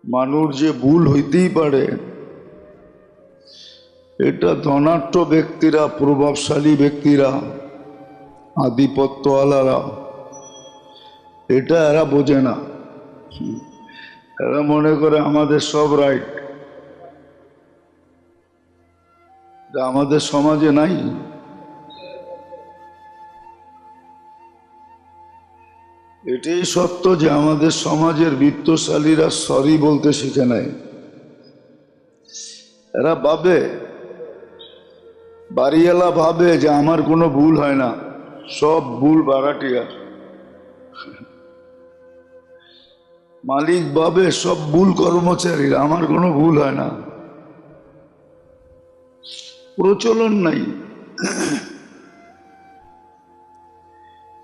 মানুষ যে ভুল হইতেই পারে, এটা ধনাঢ্য ব্যক্তিরা, প্রভাবশালী ব্যক্তিরা, আধিপত্যওয়ালারা, এটা এরা বোঝে না। এরা মনে করে আমাদের সব রাইট, আমাদের সমাজে নাই। এটাই সত্য যে আমাদের সমাজের বিত্তশালীরা সরি বলতে শিখে নাই। এরা ভাবে, বাড়িওয়ালা ভাবে যে আমার কোনো ভুল হয় না, সব ভুল ভাড়াটিয়ার। মালিক ভাবে সব ভুল কর্মচারীর, আমার কোনো ভুল হয় না। প্রচলন নাই,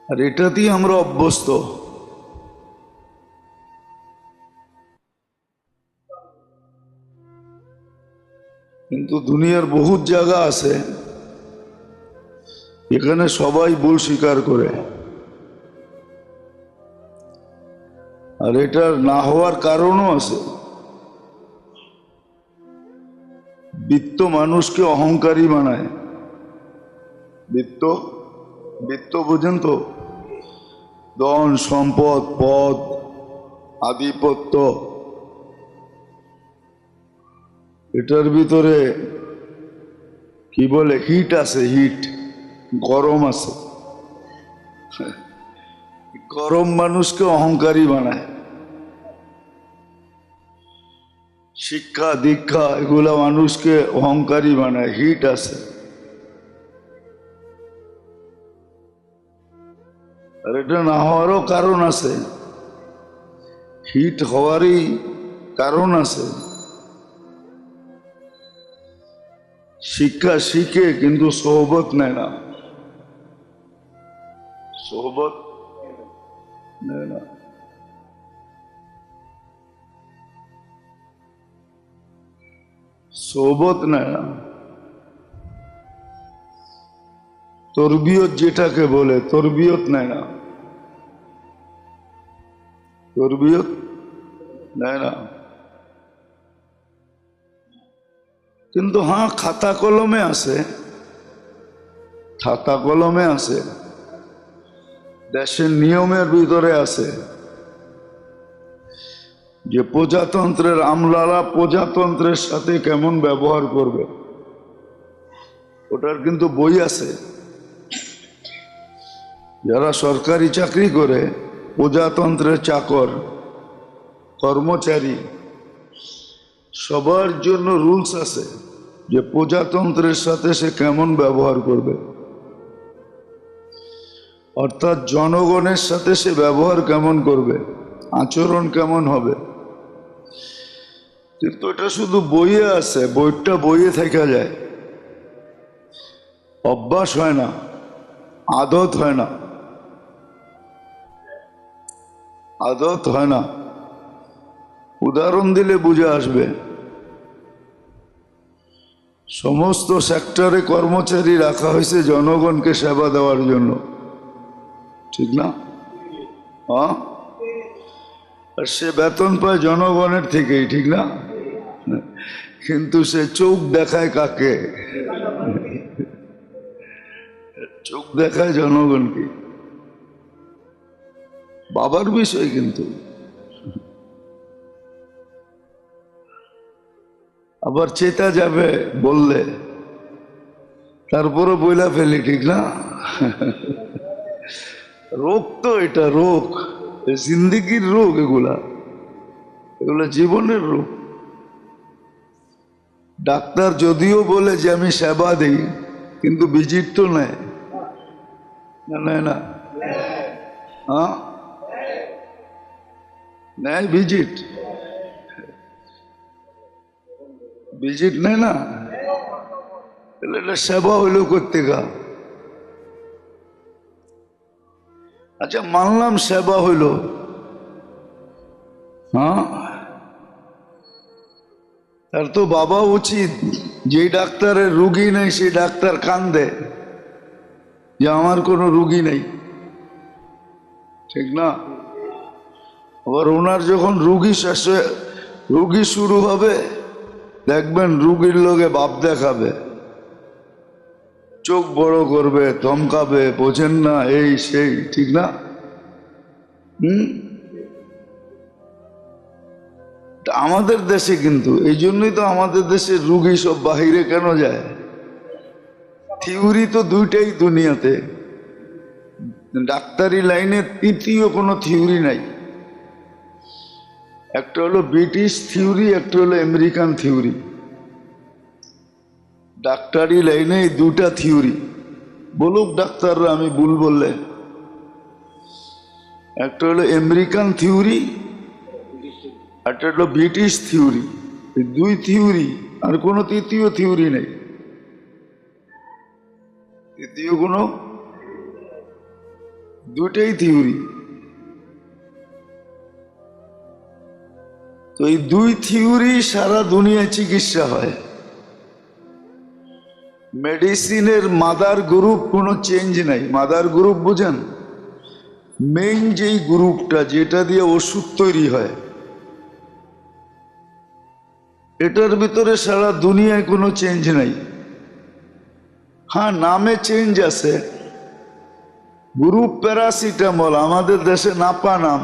আর এটাতেই আমরা অভ্যস্ত। কিন্তু দুনিয়ার বহুত জায়গা আছে এখানে সবাই ভুল স্বীকার করে, আর এটার না হওয়ার কারণও আছে। বিত্ত মানুষকে অহংকারী বানায়। বিত্ত বিত্ত বোঝেন তো? ধন সম্পদ, পদ, আধিপত্য, এটার ভিতরে কি বলে, হিট আছে, হিট, গরম আছে। গরম মানুষকে অহংকারী বানায়। শিক্ষা দীক্ষা এগুলা মানুষকে অহংকারী বানায়, হিট আছে। আর এটা না হওয়ারও কারণ আছে, হিট হওয়ারই কারণ আছে। শিক্ষা শিখে কিন্তু সোহবত নেয় না, সোহবত নেয় না। সোহবত নেয় না। তরবিয়ত যেটাকে বলে, তরবিয়ত নেয় না, তরবিয়ত নেয় না। কিন্তু হ্যাঁ, খাতা কলমে আছে, খাতা কলমে আছে, দেশের নিয়মের ভিতরে আছে যে প্রজাতন্ত্রের আমলারা প্রজাতন্ত্রের সাথে কেমন ব্যবহার করবে, ওটার কিন্তু বই আছে। যারা সরকারি চাকরি করে, প্রজাতন্ত্রের চাকর কর্মচারী, সবার জন্য রুলস আছে যে প্রজাতন্ত্রের সাথে সে কেমন ব্যবহার করবে, অর্থাৎ জনগণের সাথে সে ব্যবহার কেমন করবে, আচরণ কেমন হবে। কিন্তু এটা শুধু বইয়ে আছে, বইটা বইয়ে থেকে যায়, অভ্যাস হয় না, আদত হয় না, আদত হয় না। উদাহরণ দিলে বুঝে আসবে। সমস্ত সেক্টরে কর্মচারী রাখা হয়েছে জনগণকে সেবা দেওয়ার জন্য, ঠিক না? হ্যাঁ, আর সে বেতন পায় জনগণের থেকেই, ঠিক না? কিন্তু সে চোখ দেখায় কাকে? চোখ দেখায় জনগণকে। বাবার বিষয় কিন্তু। আবার চেতা যাবে বললে, তারপরও বইলা ফেলি, ঠিক না? রোগ তো এটা, রোগ, জিন্দিগির রোগ, এগুলা এগুলা জীবনের রোগ। ডাক্তার যদিও বলে যে আমি সেবা দিই, কিন্তু ভিজিট তো নেয় না, নেয় না? হ্যাঁ, নেয় ভিজিট, ভিজিট নেয় না, তাহলে এটা সেবা হইলেও করতে গা। আচ্ছা, মানলাম সেবা হইল, হ্যাঁ, তার তো বাবা উচিত, যে ডাক্তারের রুগী নেই সেই ডাক্তার কান্দে যে আমার কোনো রুগী নেই, ঠিক না? আবার ওনার যখন রুগী শেষ রুগী শুরু হবে, দেখবেন রুগীর লোকে ভাব দেখাবে, চোখ বড় করবে, ধমকাবে, বোঝেন না, এই সেই, ঠিক না? আমাদের দেশে কিন্তু এই জন্যই তো আমাদের দেশে রুগী সব বাহিরে কেন যায়? থিওরি তো দুইটাই দুনিয়াতে, ডাক্তারি লাইনে তৃতীয় কোনো থিওরি নাই। একটা হলো ব্রিটিশ থিওরি, একটা হলো আমেরিকান থিওরি। ডাক্তারি লাইনে এই দুটা থিওরি। বলুক ডাক্তাররা আমি ভুল বললে। একটা হলো আমেরিকান থিওরি, একটা হলো ব্রিটিশ থিওরি। এই দুই থিওরি, আর কোনো তৃতীয় থিওরি নেই। তৃতীয় কোনো, দুইটাই থিওরি। তো এই দুই থিওরি সারা দুনিয়ায় চিকিৎসা হয়। মেডিসিনের মাদার গ্রুপ কোনো চেঞ্জ নাই। মাদার গ্রুপ বুঝেন? মেইন যেই গ্রুপটা যেটা দিয়ে ওষুধ তৈরি হয়, এটার ভিতরে সারা দুনিয়ায় কোনো চেঞ্জ নাই। হ্যাঁ, নামে চেঞ্জ আছে। গ্রুপ প্যারাসিটামল, আমাদের দেশে নাপা নাম,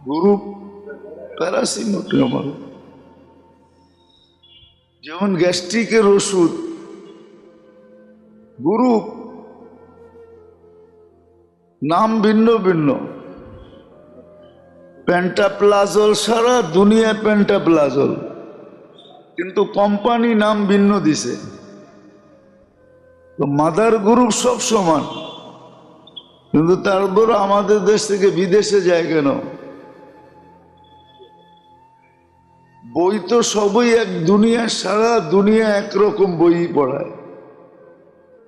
গ্রুপ প্যারাসিটামল। যেমন গ্যাস্ট্রিকের ওষুধ গ্রুপ, নাম ভিন্ন ভিন্ন। পেন্টাপ্লাজল, সারা দুনিয়ায় পেন্টাপ্লাজল, কিন্তু কোম্পানি নাম ভিন্ন দিছে। তো মাদার গ্রুপ সব সমান, কিন্তু তারপর আমাদের দেশ থেকে বিদেশে যায় কেন? বই তো সবই এক, দুনিয়া সারা দুনিয়া একরকম বই পড়ায়,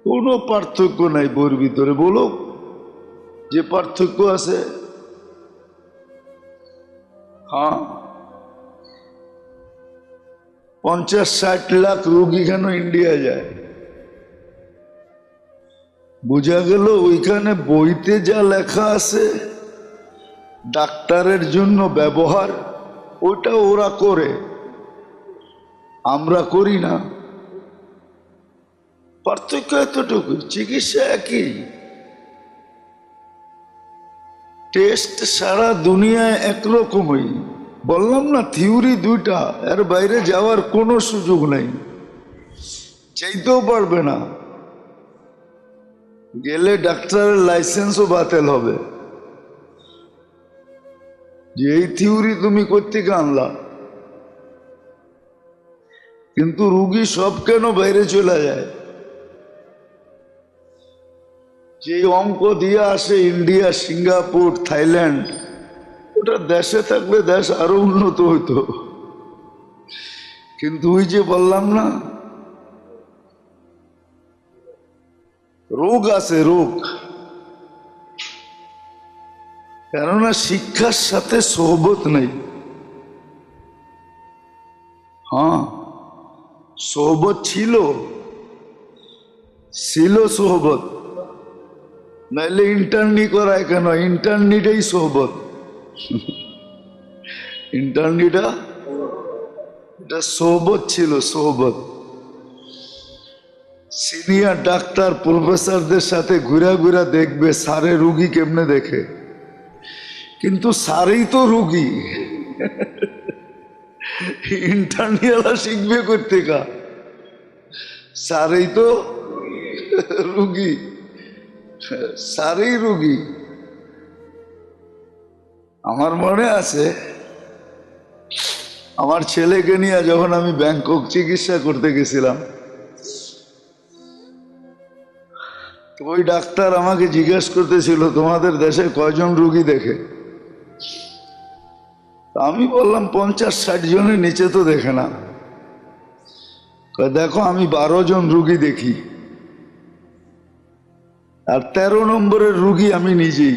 কোনো পার্থক্য নাই বইয়ের ভিতরে। বলো যে পার্থক্য আছে। হ্যাঁ, 50-60 লাখ রোগী কেন ইন্ডিয়া যায়? বোঝা গেল ওইখানে বইতে যা লেখা আছে ডাক্তারের জন্য ব্যবহার, ওইটা ওরা করে, আমরা করি না। পার্থক্য এতটুকু, চিকিৎসা একই, টেস্ট সারা দুনিয়ায় একরকমই। বললাম না থিওরি দুইটা, এর বাইরে যাওয়ার কোনো সুযোগ নেই, চাইতেও পারবে না। গেলে ডাক্তারের লাইসেন্সও বাতিল হবে, যে এই থিওরি তুমি কোত্থেকে আনলা। কিন্তু রুগী সব কেন বাইরে চলে যায়? যে অঙ্ক দিয়ে আসে ইন্ডিয়া, সিঙ্গাপুর, থাইল্যান্ড, ওটা দেশে থাকলে দেশ আরো উন্নত হইতো। কিন্তু ওই যে বললাম না, রোগ আছে, রোগ। কেননা শিক্ষার সাথে সোহবত নেই। হ্যাঁ, সোহবত ছিল সোহবত, নাইলে ইন্টার্নি করায় কেন? ইন্টার্নিটাই সোহবত। ইন্টার্নিটা এটা সোহবত ছিল, সোহবত। সিনিয়র ডাক্তার প্রফেসরদের সাথে ঘুরা ঘুরা দেখবে সারে রুগী কেমনে দেখে, কিন্তু সারেই তো রুগী। ইন্টার্নিয়ালা শিখবে করতে কা, সারেই তো রুগী, সারেই রুগী। আমার মনে আছে আমার ছেলেকে নিয়ে যখন আমি ব্যাংকক চিকিৎসা করতে গেছিলাম, তো ওই ডাক্তার আমাকে জিজ্ঞেস করতেছিল তোমাদের দেশে কয়জন রুগী দেখে? আমি বললাম 50-60 জনের নিচে তো দেখে না। দেখো আমি 12 জন রুগী দেখি, আর 13 নম্বরের রুগী আমি নিজেই।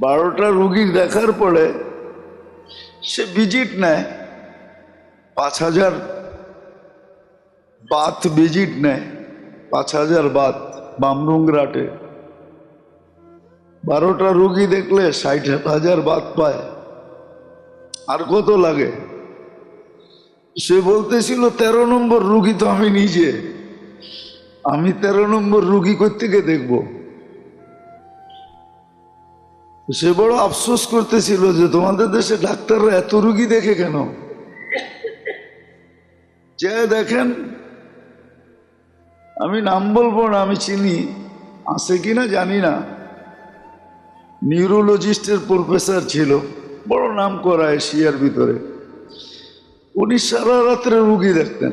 12টা রুগী দেখার পরে সে ভিজিট নেয়, 5000 বাত ভিজিট নেয়, 5000 বাত বামরুংরাটে। 12টা রুগী দেখলে 60,000 বাদ পায়, আর কত লাগে? সে বলতেছিল 13 নম্বর রুগী তো আমি নিজে, আমি 13 নম্বর রুগী কোত্থেকে দেখব? সে বড় আফসোস করতেছিল যে তোমাদের দেশে ডাক্তাররা এত রুগী দেখে কেন? যে দেখেন, আমি নাম বলবো না, আমি চিনি, আছে কিনা জানি না, নিউরোলজিস্টের প্রফেসর ছিল, বড় নাম করা এশিয়ার ভিতরে। উনি সারা রাত্রে রুগী দেখতেন,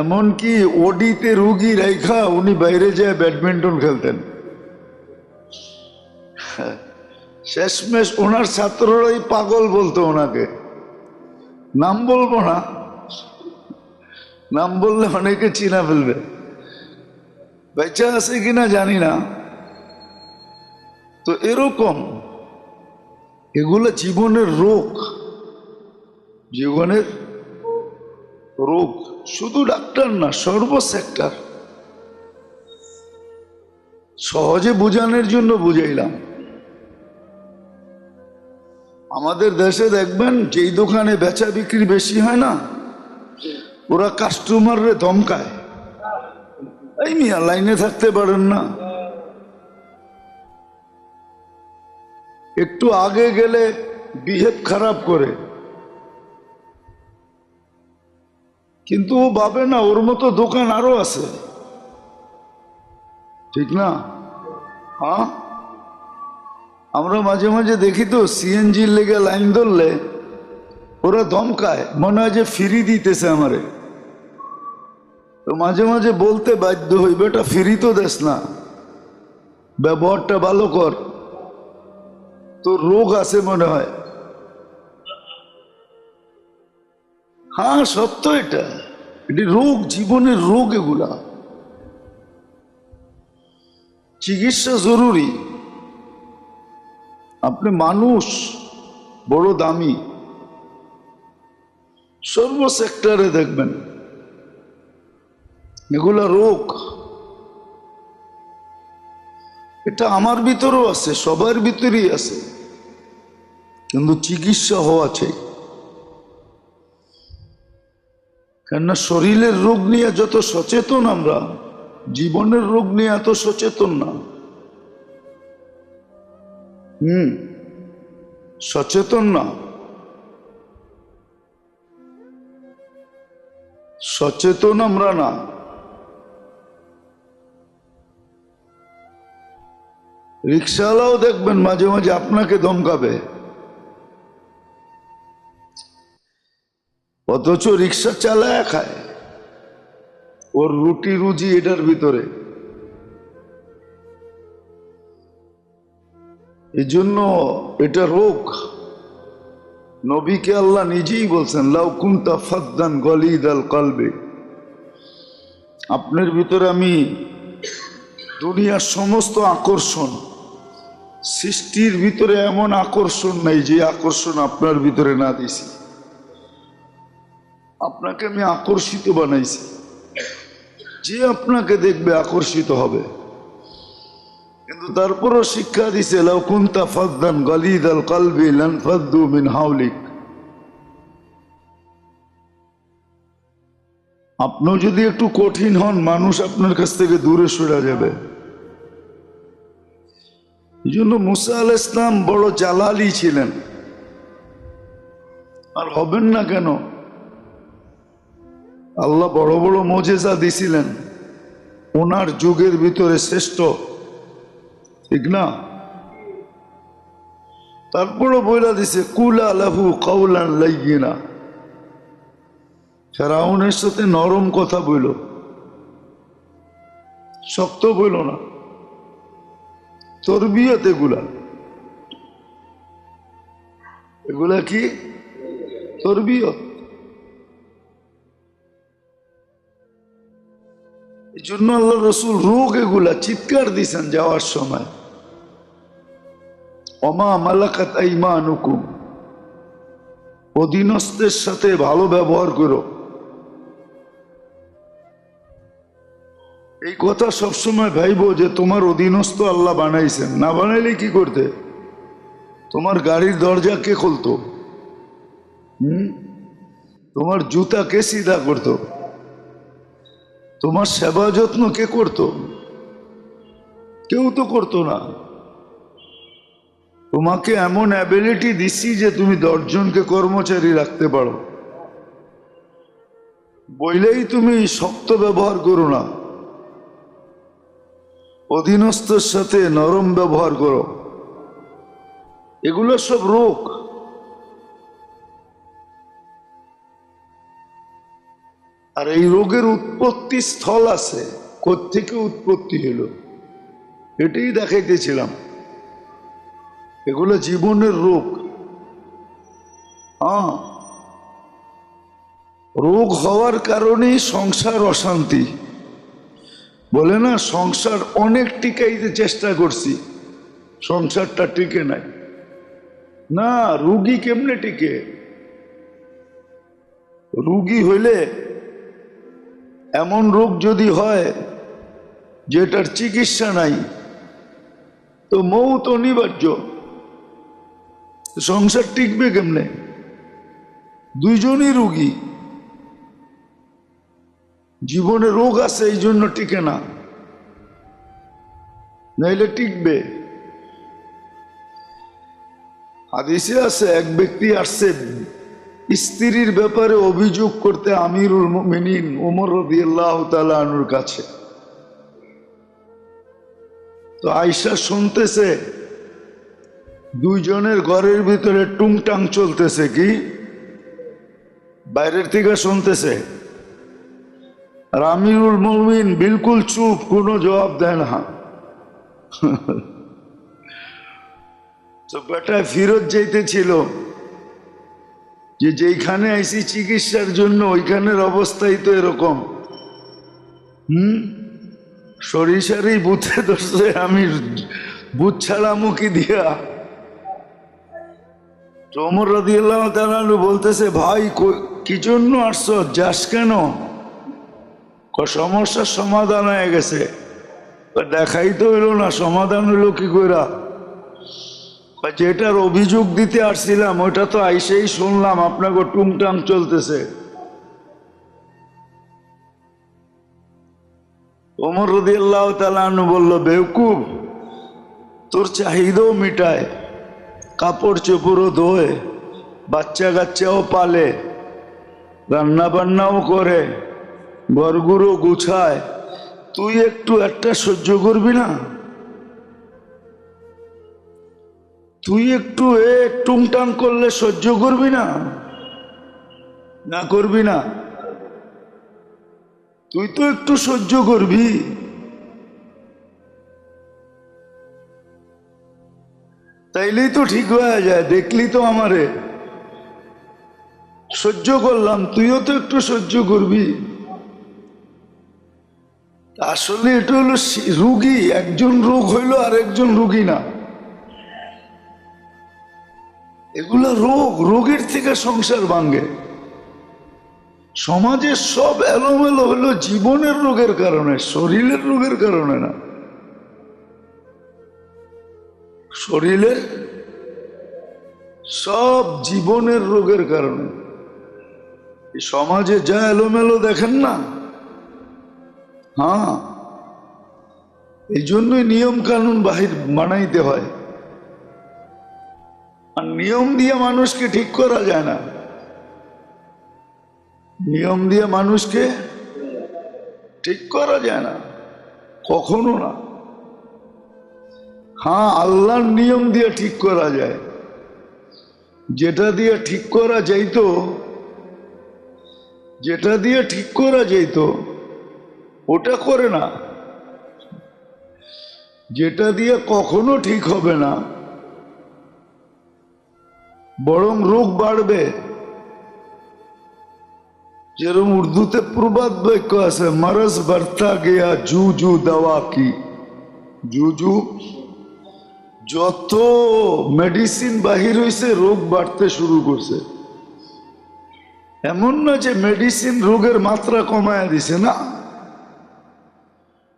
এমনকি ওডিতে রুগী রেখা উনি বাইরে যেয়ে ব্যাডমিন্টন খেলতেন। শেষমেশ ওনার ছাত্ররাই পাগল বলতো ওনাকে। নাম বলবো না, নাম বললে অনেকে চিনা ফেলবে, বেঁচে আছে কিনা জানি না। তো এরকম এগুলো জীবনের রোগ, জীবনের রোগ। শুধু ডাক্তার না, সর্ব সেক্টর। সহজে বোঝানোর জন্য বুঝাইলাম। আমাদের দেশে দেখবেন যেই দোকানে বেচা বিক্রি বেশি হয় না, ওরা কাস্টমাররে ধমকায়, এই মিয়া লাইনে থাকতে পারেন না, একটু আগে গেলে বিহেভ খারাপ করে। কিন্তু ও ভাবে না ওর মতো দোকান আরো আছে, ঠিক না? হ্যাঁ, আমরা মাঝে মাঝে দেখি তো সিএনজির লেগে লাইন ধরলে ওরা ধমকায়, মনে হয় যে ফ্রি দিতেছে আমারে। তো মাঝে মাঝে বলতে বাধ্য হই, বেটা ফ্রি তো দেস না, ব্যবহারটা ভালো কর, তোর রোগ আছে মনে হয়। হ্যাঁ সত্য, এটা এটি রোগ, জীবনের রোগ। এগুলা চিকিৎসা জরুরি। আপনি মানুষ বড় দামি, সর্ব সেক্টরে দেখবেন এগুলা রোগ। এটা আমার ভিতরেও আছে, সবার ভিতরেই আছে, কিন্তু চিকিৎসা হওয়া চাই। কেননা শরীরের রোগ নিয়ে যত সচেতন আমরা, জীবনের রোগ নিয়ে এত সচেতন না। সচেতন না, সচেতন আমরা না। রিক্সাওয়ালাও দেখবেন মাঝে মাঝে আপনাকে ধমকাবে, অথচ রিক্সা চালায় খায়, ওর রুটি রুজি এটার ভিতরে। এই জন্য এটা রোগ। নবীকে আল্লাহ নিজেই বলছেন, লাউ কুনতা ফাদ্দান গলিদাল কলবে, আপনার ভিতরে আমি দুনিয়ার সমস্ত আকর্ষণ, সৃষ্টির ভিতরে এমন আকর্ষণ নাই যে আকর্ষণ আপনার ভিতরে না দিছি। আপনাকে আমি আকর্ষিত বানাইছি, যে আপনাকে দেখবে আকর্ষিত হবে। কিন্তু তারপরও শিক্ষা দিছে, লাউ কুনতা ফাদ্দান গলিদাল কলবি লানফাদ্দু মিন হাওলিক। আপনিও যদি একটু কঠিন হন, মানুষ আপনার কাছ থেকে দূরে সরে যাবে। এই জন্য মুসা আলাইহিস সালাম বড় জালালি ছিলেন, আর হবেন না কেন? আল্লাহ বড় বড় মুজিজা দিছিলেন, ওনার যুগের ভিতরে শ্রেষ্ঠ, ঠিক না? তারপরও বইলা দিছে, কুলা লাহু কাওলান লাইয়িনা। ফেরাউনের সাথে নরম কথা বইল, শক্ত বইল না। তরবিয়ত এগুলা, এগুলা কি তরবিয়ত। এই জন্য আল্লাহ রসুল রোগ এগুলা চিৎকার দিছেন যাওয়ার সময়, ওমা মালাকাত আইমানুকুম, অধীনস্থের সাথে ভালো ব্যবহার করো। এই কথা সবসময় ভাইবো যে তোমার অধীনস্থ আল্লাহ বানাইছেন, না বানাইলে কি করতে? তোমার গাড়ির দরজা কে খুলতো? তোমার জুতা কে সিধা করতো? তোমার সেবা যত্ন কে করতো? কেউ তো করতো না। তোমাকে এমন অ্যাবিলিটি দিচ্ছি যে তুমি 10 জনকে কর্মচারী রাখতে পারো, বইলেই তুমি শক্ত ব্যবহার করো না, অধীনস্থর সাথে নরম ব্যবহার করো। এগুলো সব রোগ। আর এই রোগের উৎপত্তি স্থল আছে, কোত্থেকে উৎপত্তি হলো এটাই দেখাইতেছিলাম। এগুলো জীবনের রোগ। রোগ হওয়ার কারণেই সংসার অশান্তি। বলে না, সংসার অনেক টিকাইতে চেষ্টা করছি, সংসারটা টিকে নাই। না, রুগী কেমনে টিকে? রুগী হইলে এমন রোগ যদি হয় যেটার চিকিৎসা নাই, তো মৌত অনিবার্য। সংসার টিকবে কেমনে? দুইজনই রুগী, জীবনে রোগ আছে এই জন্য টিকে না, নাইলে টিকবে। হাদিসে আছে, এক ব্যক্তি আসছে স্ত্রীর ব্যাপারে অভিযোগ করতে আমিরুল মুমিনিন ওমর রাদিয়াল্লাহু তাআলা আনহুর কাছে। তো আয়েশা শুনতেছে দুইজনের ঘরের ভিতরে টুংটাং চলতেছে। কি? বাইরের থেকে শুনতেছে। আর আমিরুল মুমিনিন বিলকুল চুপ, কোনো জবাব দেয় না। তো বেটা ফিরত যাইতেছিল যে যেখানে আইসি চিকিৎসার জন্য ওইখানের অবস্থাই তো এরকম। সরিষারই বুথে ধরছে, আমি বুথ ছাড়া মুখি দিয়া। ওমর রাদিয়াল্লাহু তাআলা বলতেছে, ভাই কি জন্য আসছো, যাস কেন? সমস্যার সমাধান হয়ে গেছে। দেখাই তো হইল না, সমাধান হইল কি কইরা? যেটার অভিযোগ দিতে আসছিলাম ওইটা তো আইসেই শুনলাম আপনাকে টুংটাং চলতেছে। ওমর রাদিয়াল্লাহু তাআলা আনহু বলল, বেওকুফ, তোর চাহিদাও মিটায়, কাপড় চোপড়ও ধোয়, বাচ্চা কাচ্চাও পালে, রান্না বান্নাও করে, ঘরগুলো গুছায়, তুই একটু একটা সহ্য করবি না? তুই একটু টুংটাং করলে সহ্য করবি না? না করবি না? তুই তো একটু সহ্য করবি। তাইলেই তো ঠিক হয়ে যায়। দেখলি তো আমারে, সহ্য করলাম, তুইও তো একটু সহ্য করবি। আসলে এটা হলো রুগী, একজন রোগ হইলো আর একজন রুগী না। এগুলা রোগ, রোগের থেকে সংসার ভাঙ্গে। সমাজের সব এলোমেলো হলো জীবনের রোগের কারণে, শরীরের রোগের কারণে না। শরীরের সব জীবনের রোগের কারণে। সমাজে যা এলোমেলো দেখেন না, এই জন্যই নিয়ম কানুন বাহির বানাইতে হয়। আর নিয়ম দিয়ে মানুষকে ঠিক করা যায় না। নিয়ম দিয়ে মানুষকে ঠিক করা যায় না, কখনো না। আল্লাহর নিয়ম দিয়ে ঠিক করা যায়। যেটা দিয়ে ঠিক করা যাইতো, যেটা দিয়ে ঠিক করা যাইত ওটা করে না। যেটা দিয়ে কখনো ঠিক হবে না, বরং রোগ বাড়বে। যেরকম উর্দুতে প্রবাদ বাক্য আছে, মারজ বাড়তা গিয়া জু জু দাওয়া কি। জুজু, যত মেডিসিন বাহির হয়েছে রোগ বাড়তে শুরু করছে। এমন না যে মেডিসিন রোগের মাত্রা কমায় দিছে, না,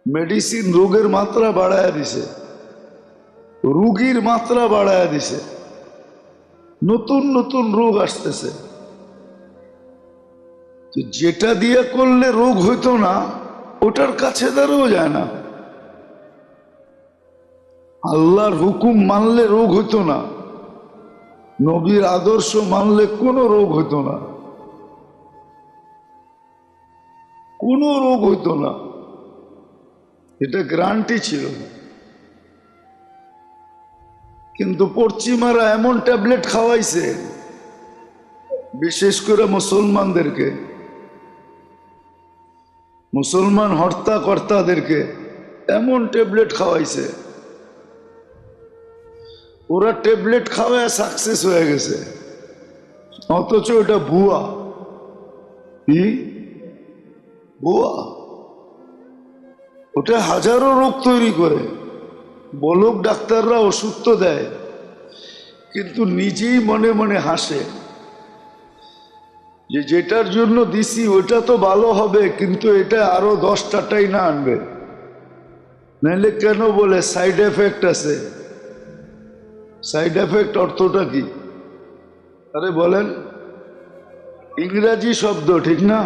মেডিসিন রোগের মাত্রা বাড়ায় দিছে, রোগীর মাত্রা বাড়ায় দিছে, নতুন নতুন রোগ আসতেছে। যেটা দিয়ে করলে রোগ হইতো না ওটার কাছে দাঁড়াও যায় না। আল্লাহর হুকুম মানলে রোগ হইতো না, নবীর আদর্শ মানলে কোনো রোগ হইতো না, কোনো রোগ হইতো না, এটা গ্যারান্টি ছিল। কিন্তু পশ্চিমারা এমন ট্যাবলেট খাওয়াইছে বিশেষ করে মুসলমানদেরকে, মুসলমান হর্তাকর্তাদেরকে এমন ট্যাবলেট খাওয়াইছে, ওরা ট্যাবলেট খাওয়ায় সাকসেস হয়ে গেছে, অথচ এটা ভুয়া। কি ভুয়া? ওটা হাজারো রোগ তৈরি করে। বলক ডাক্তাররা ওষুধ তো দেয়, কিন্তু নিজেই মনে মনে হাসে যে যেটার জন্য দিছি ওটা তো ভালো হবে, কিন্তু এটা আরো 10টাই না আনবে, নাহলে কেন বলে সাইড এফেক্ট আছে। সাইড এফেক্ট অর্থটা কি? আরে বলেন, ইংরাজি শব্দ ঠিক না?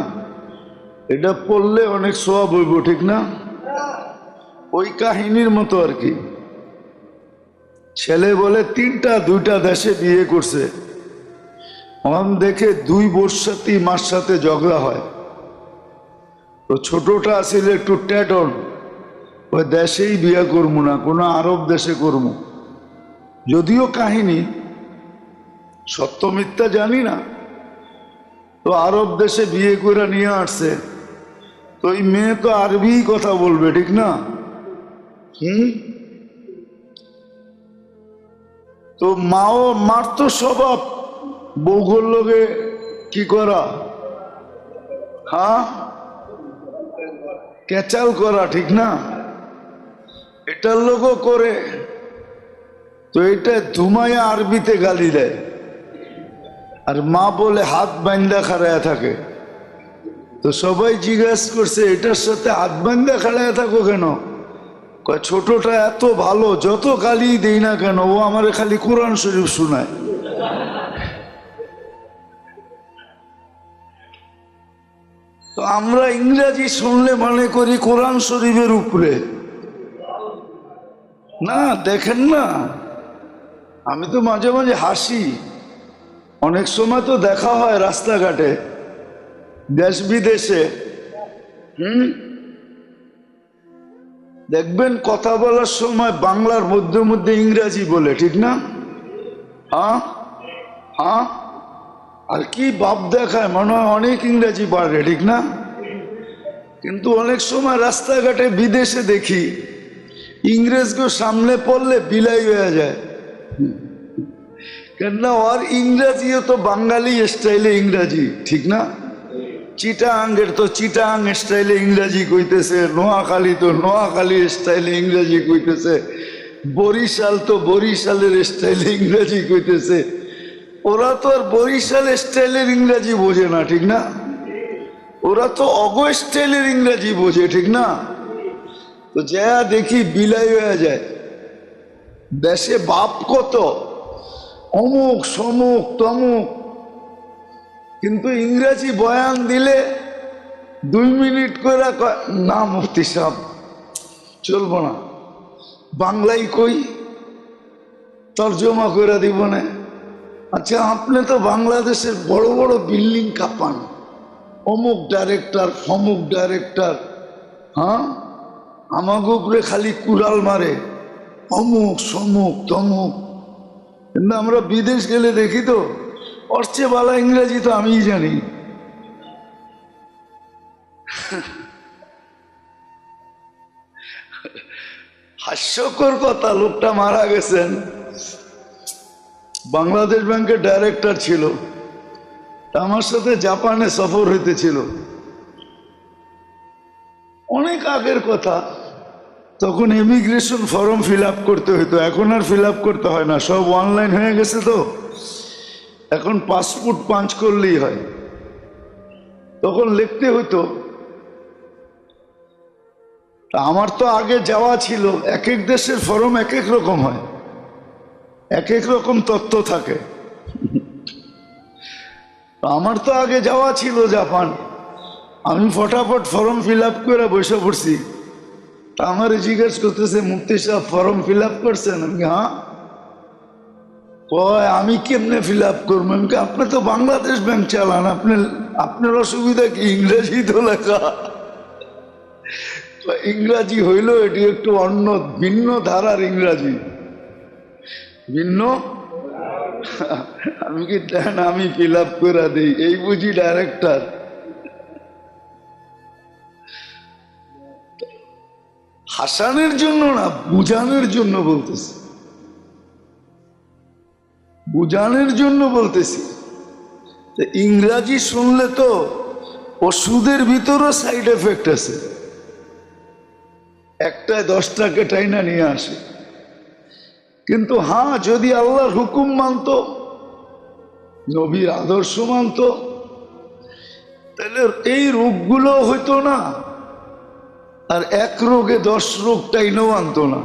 এটা পড়লে অনেক সওয়াব হইব ঠিক না? ওই কাহিনীর মতো আর কি। ছেলে বলে 2টা দেশে বিয়ে করছে, অন দেখে 2 বর্ষাতি মার সাথে ঝগড়া হয়। তো ছোটটা আসলে একটু ট্যাটন, ওই দেশেই বিয়ে করবো না, কোনো আরব দেশে করবো। যদিও কাহিনী সত্য মিথ্যা জানি না, তো আরব দেশে বিয়ে করে নিয়ে আসছে। তো এই মেয়ে তো আরবি কথা বলবে ঠিক না? তো মার তো স্বভাব বউগুর লোকে কি করা, হ্যাঁ কেচাল করা ঠিক না? এটার লোকও করে। তো এটা ধুমাইয়া আরবিতে গালি দেয়, আর মা বলে হাত বান্ধা খাড়ায় থাকে। তো সবাই জিজ্ঞাসা করছে এটার সাথে হাত বান্ধা খাড়ায় থাকো কেন? ছোটটা এত ভালো, যত গালি দেই না কেন ও আমারে খালি কোরআন শরীফ শোনায়। তো আমরা ইংরেজি শুনলে মনে করি কোরআন শরীফের উপরে না। দেখেন না, আমি তো মাঝে মাঝে হাসি, অনেক সময় তো দেখা হয় রাস্তাঘাটে দেশ বিদেশে, দেখবেন কথা বলার সময় বাংলার মধ্যে মধ্যে ইংরেজি বলে ঠিক না? হ্যাঁ হ্যাঁ, আর কি ভাব দেখায়, মনে হয় অনেক ইংরেজি পারে ঠিক না? কিন্তু অনেক সময় রাস্তাঘাটে বিদেশে দেখি ইংরেজকে সামনে পড়লে বিলাই হয়ে যায়, কেননা ওর ইংরেজিও তো বাঙালি স্টাইলে ইংরেজি ঠিক না? চিটাঙ্গের তো চিটাং স্টাইলে ইংরেজি কইতেছে, নোয়াখালী তো নোয়াখালী স্টাইলে ইংরেজি কইতেছে, বরিশাল তো বরিশালের স্টাইলে ইংরেজি কইতেছে। ওরা তো আর বরিশাল স্টাইলের ইংরেজি বোঝে না ঠিক না? ওরা তো অগ স্টাইলের ইংরেজি বোঝে ঠিক না? তো যা দেখি বিলাই হয়ে যায়। দেশে বাপ কত, অমুক সমুক তমুক, কিন্তু ইংরেজি বয়ান দিলে 2 মিনিট করে না মুফতি সাহেব চলবো না, বাংলাই কই তর্জমা করে দিব না। আচ্ছা আপনি তো বাংলাদেশের বড় বড় বিল্ডিং কাঁপান, অমুক ডাইরেক্টর ফমুক ডাইরেক্টর, হ্যাঁ আমাকে উপরে খালি কুড়াল মারে অমুক সমুক তমুক। কিন্তু আমরা বিদেশ গেলে দেখি তো ওর চেয়ে ভালো ইংরেজি তো আমিই জানি। হাস্যকর কথা, লোকটা মারা গেছেন, বাংলাদেশ ব্যাংকের ডাইরেক্টর ছিল, আমার সাথে জাপানে সফর হইতেছিল, অনেক আগের কথা। তখন ইমিগ্রেশন ফর্ম ফিল আপ করতে হইতো, এখন আর ফিল আপ করতে হয় না, সব অনলাইন হয়ে গেছে। তো এখন পাসপোর্ট পাঞ্চ করলেই হয়। তখন লিখতে হইতো তা আমার তো আগে যাওয়া ছিল, এক এক দেশের ফরম এক এক রকম হয়, এক এক রকম তথ্য থাকে। আমার তো আগে যাওয়া ছিল জাপান, আমি ফটাফট ফর্ম ফিল আপ করে বসে পড়ছি। তা আমার জিজ্ঞেস করতেছে, মুফতি সাহেব ফর্ম ফিল আপ করছেন? আমি হ্যাঁ। কয় আমি কেমনে ফিল আপ করবো? আমি আপনি তো বাংলাদেশ ব্যাংক চালান, আপনার অসুবিধা কি? ইংরেজি তো লেখা। ইংরাজি হইল এটি একটু অন্য ভিন্ন ধারার ইংরাজি, ভিন্ন। আমি কি দেন আমি ফিল আপ করে দিই, এই বুঝি ডাইরেক্টর। হাসানের জন্য না, বুঝানোর জন্য বলতেছি, বুঝানোর জন্য বলতেছি। ইংরাজি শুনলে তো ওষুধের ভিতরও সাইড এফেক্ট আছে, একটায় 10টাকে টাইনা নিয়ে আসে। কিন্তু হ্যাঁ, যদি আল্লাহর হুকুম মানত, নবীর আদর্শ মানত, তাহলে এই রোগগুলো হইতো না, আর এক রোগে 10 রোগ টাইনাও আনতো না।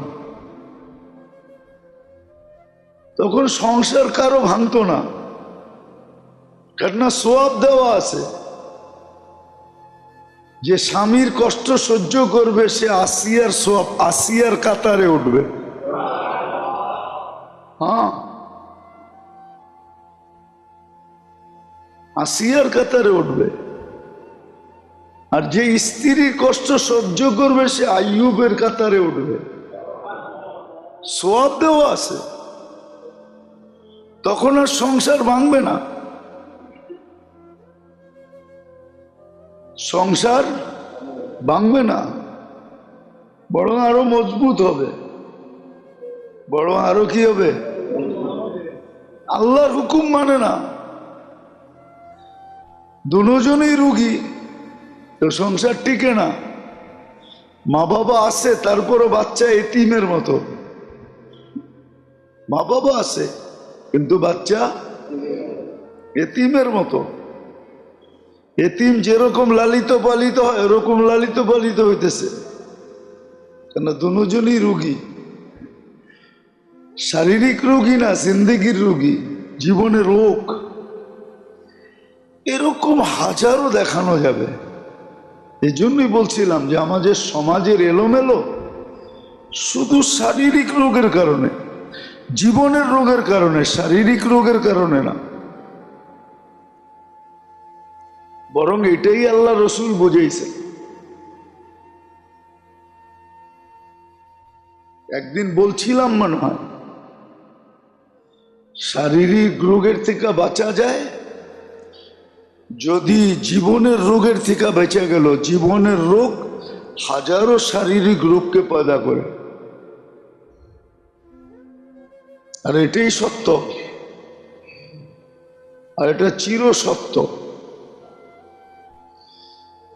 তখন সংসার কারো ভাঙতো না, কেননা সোয়াব দেওয়া আছে। যে স্বামীর কষ্ট সহ্য করবে সে আসিয়ার সোয়াব, আসিয়ার কাতারে উঠবে। হ্যাঁ, আসিয়ার কাতারে উঠবে। আর যে স্ত্রীর কষ্ট সহ্য করবে সে আইয়ুবের কাতারে উঠবে, সোয়াব দেওয়া আছে। তখন আর সংসার ভাঙবে না, সংসার ভাঙবে না, বরং আরো মজবুত হবে, বরং আরো কি হবে? আল্লাহর হুকুম মানে না, দুজনেই রুগী, তো সংসার টিকে না। মা বাবা আছে, তারপরও বাচ্চা এতিমের মতো। মা বাবা আছে কিন্তু বাচ্চা এতিমের মতো। এতিম যেরকম লালিত পালিত হয় এরকম লালিত পালিত হইতেছে, কেন দুজনই রুগী। শারীরিক রোগী না, জিন্দেগির রোগী, জীবনের রোগ। এরকম হাজারো দেখানো যাবে। এই জন্যই বলছিলাম যে আমাদের সমাজের এলোমেলো শুধু শারীরিক রোগের কারণে, জীবনের রোগের কারণে, শারীরিক রোগের কারণে না। বরং এটাই আল্লাহ রসুল বুঝাইছে। একদিন বলছিলাম মনে হয়, শারীরিক রোগের থেকে বাঁচা যায় যদি জীবনের রোগের থেকে বেঁচে গেল। জীবনের রোগ হাজারো শারীরিক রোগকে পয়দা করে, আর এটাই সত্য, আর এটা চির সত্য।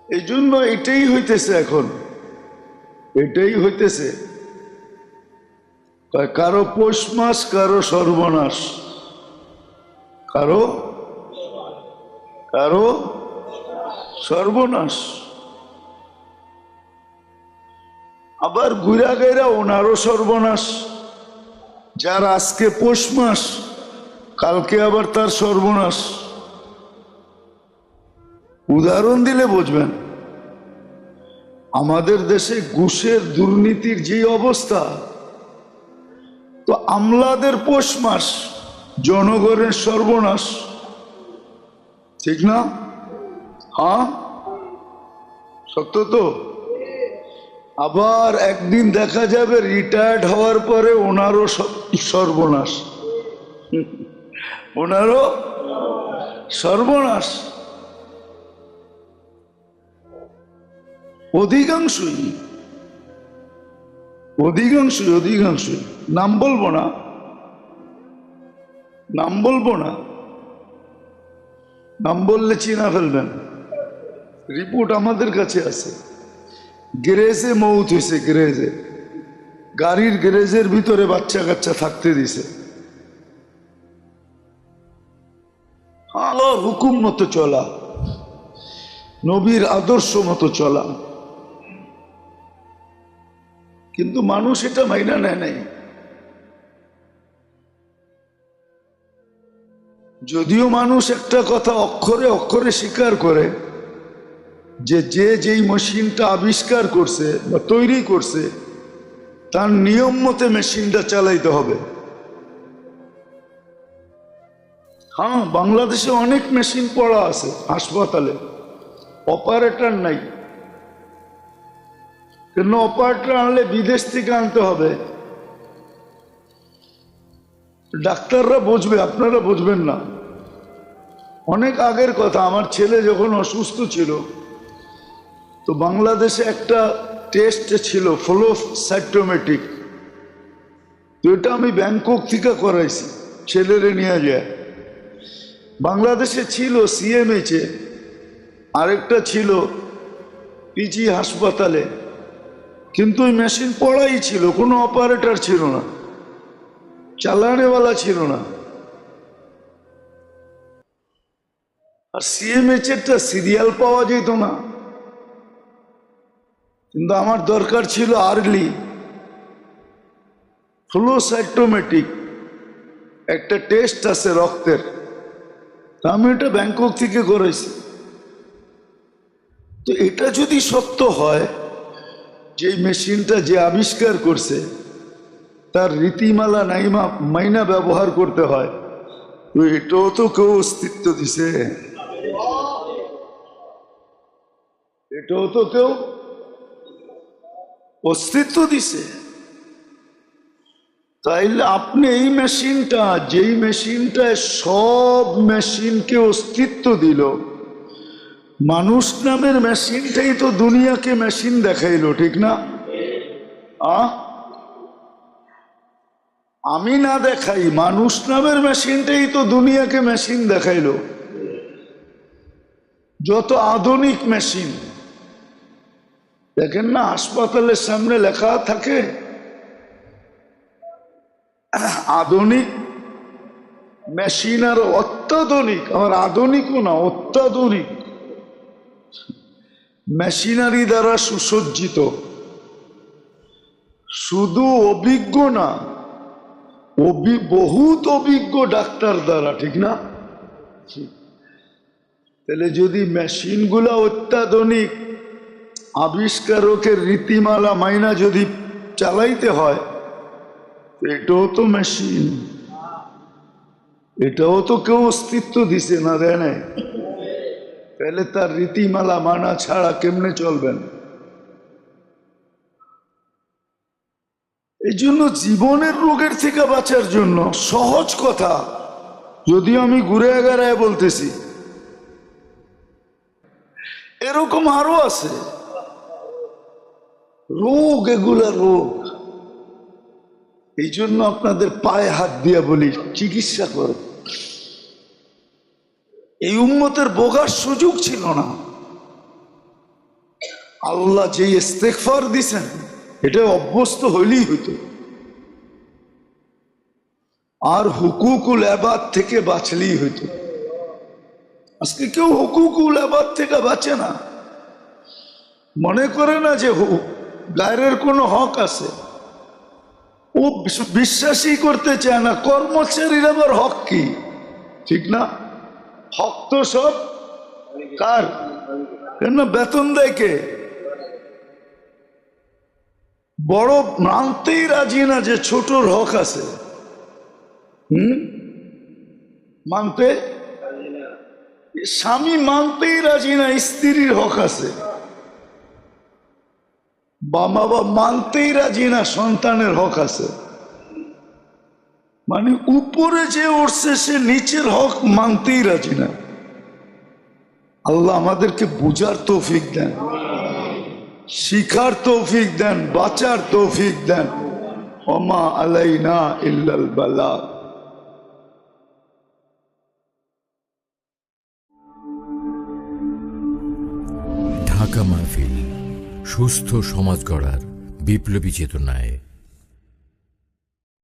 এই জন্য এটাই হইতেছে এখন, এটাই হইতেছে। কারো পৌষ মাস, কারো সর্বনাশ, কারো কারো সর্বনাশ। আবার ঘুরা গাইরা ওনারও সর্বনাশ। যার আজকে পৌষ মাস, কালকে আবার তার সর্বনাশ। উদাহরণ দিলে বুঝবেন। আমাদের দেশে ঘুষের দুর্নীতির যে অবস্থা, তো আমলাদের পৌষ মাস, জনগণের সর্বনাশ, ঠিক না? হ্যাঁ, সত্য তো। আবার একদিন দেখা যাবে রিটায়ার্ড হওয়ার পরে ওনারও সর্বনাশ, ওনারও সর্বনাশ। অধিকাংশই অধিকাংশই অধিকাংশই নাম বলবো না, নাম বলবো না, নাম বললে চিনা ফেলবেন। রিপোর্ট আমাদের কাছে আছে। গ্যারেজে মৌত হয়েছে, গ্যারেজে, গাড়ির গ্যারেজের ভিতরে বাচ্চা কাচ্চা থাকতে দিছে। আল্লাহর হুকুম মতো চলা, নবীর আদর্শ মতো চলা। কিন্তু মানুষ এটা মাইনা নেয় নাই। যদিও মানুষ একটা কথা অক্ষরে অক্ষরে স্বীকার করে যে যেই মেশিনটা আবিষ্কার করছে বা তৈরি করছে তার নিয়ম মতে মেশিনটা চালাইতে হবে। হ্যাঁ, বাংলাদেশে অনেক মেশিন পড়া আছে হাসপাতালে, অপারেটর নাই। কেন? অপারেটর আনলে বিদেশ থেকে আনতে হবে। ডাক্তাররা বুঝবে, আপনারা বুঝবেন না। অনেক আগের কথা, আমার ছেলে যখন অসুস্থ ছিল তো বাংলাদেশে একটা টেস্ট ছিল ফ্লো সাইটোমেট্রিক। তো এটা আমি ব্যাংকক থেকে করাইছি, ছেলেরে নিয়ে যায়। বাংলাদেশে ছিল সিএমএইচে, আরেকটা ছিল পিজি হাসপাতালে, কিন্তু ওই মেশিন পড়াই ছিল, কোনো অপারেটর ছিল না, চালানেওয়ালা ছিল না। আর সিএমএইচেরটা সিরিয়াল পাওয়া যেত না, কিন্তু আমার দরকার ছিল আর্লি ফ্লো সাইটোমেট্রিক একটা টেস্ট আছে রক্তের। তা আমি এটা ব্যাংকক থেকে করেছি। তো এটা যদি সত্য হয় যে মেশিনটা যে আবিষ্কার করছে তার রীতিমালা মাইনা ব্যবহার করতে হয়, তো এটাও তো কেউ অস্তিত্ব দিছে, এটাও তো কেউ অস্তিত্ব দিছে। তাইলে আপনি এই মেশিনটা, যেই মেশিনটায় সব মেশিনকে অস্তিত্ব দিল, মানুষ নামের মেশিনটাই তো দুনিয়াকে মেশিন দেখাইলো, ঠিক না? আমি না দেখাই, মানুষ নামের মেশিনটাই তো দুনিয়াকে মেশিন দেখাইলো। যত আধুনিক মেশিন দেখেন না, হাসপাতালের সামনে লেখা থাকে আধুনিক মেশিন, আর অত্যাধুনিক, আর আধুনিকও না, অত্যাধুনিক মেশিনারি দ্বারা সুসজ্জিত। শুধু অভিজ্ঞ না, বহুত অভিজ্ঞ ডাক্তার দ্বারা, ঠিক না? তাহলে যদি মেশিনগুলা অত্যাধুনিক, আবিষ্কারকের রীতিমালা মাইনা যদি চালাইতে হয়, এটাও তো মেশিন, এটাও তো কেউ অস্তিত্ব দিছে না, দেয় নাই। তাহলে তার রীতিমালা মানা ছাড়া কেমনে চলবেন? এই জন্য জীবনের রোগের থেকে বাঁচার জন্য সহজ কথা, যদিও আমি ঘুরে এগারায় বলতেছি, এরকম আরো আছে রোগ, এগুলা রোগ। এই জন্য আপনাদের পায়ে হাত দিয়া বলি, চিকিৎসা করো। এই উম্মতের বোগার সুযোগ ছিল না। আল্লাহ যে ইস্তেগফার দিছেন এটা অভ্যস্ত হইলেই হইতো, আর হুকুকুল ইবাদ থেকে বাঁচলেই হইতো। আজকে কেউ হুকুকুল ইবাদ থেকে বাঁচে না, মনে করে না যে গায়ের কোনো হক আছে, ও বিশ্বাসই করতে চায় না। কর্মচারীর আবার হক কি, ঠিক না? হক তো সব কার? কেন বেতন দেয় কে? বড় মানতেই রাজি না যে ছোটর হক আছে। মানতে স্বামী মানতেই রাজি না স্ত্রীর হক আছে। বাবা মানতেই রাজি না সন্তানের হক আছে। মানে উপরে যে উঠছে সে নিচের হক মানতেই রাজি না। আল্লাহ আমাদেরকে বুঝার তৌফিক দেন, শিখার তৌফিক দেন, বাঁচার তৌফিক দেন। ওমা আলাইনা ইল্লাল বালাগ। ঢাকা মাহফিল, সুস্থ সমাজ গড়ার বিপ্লবী চেতনায়।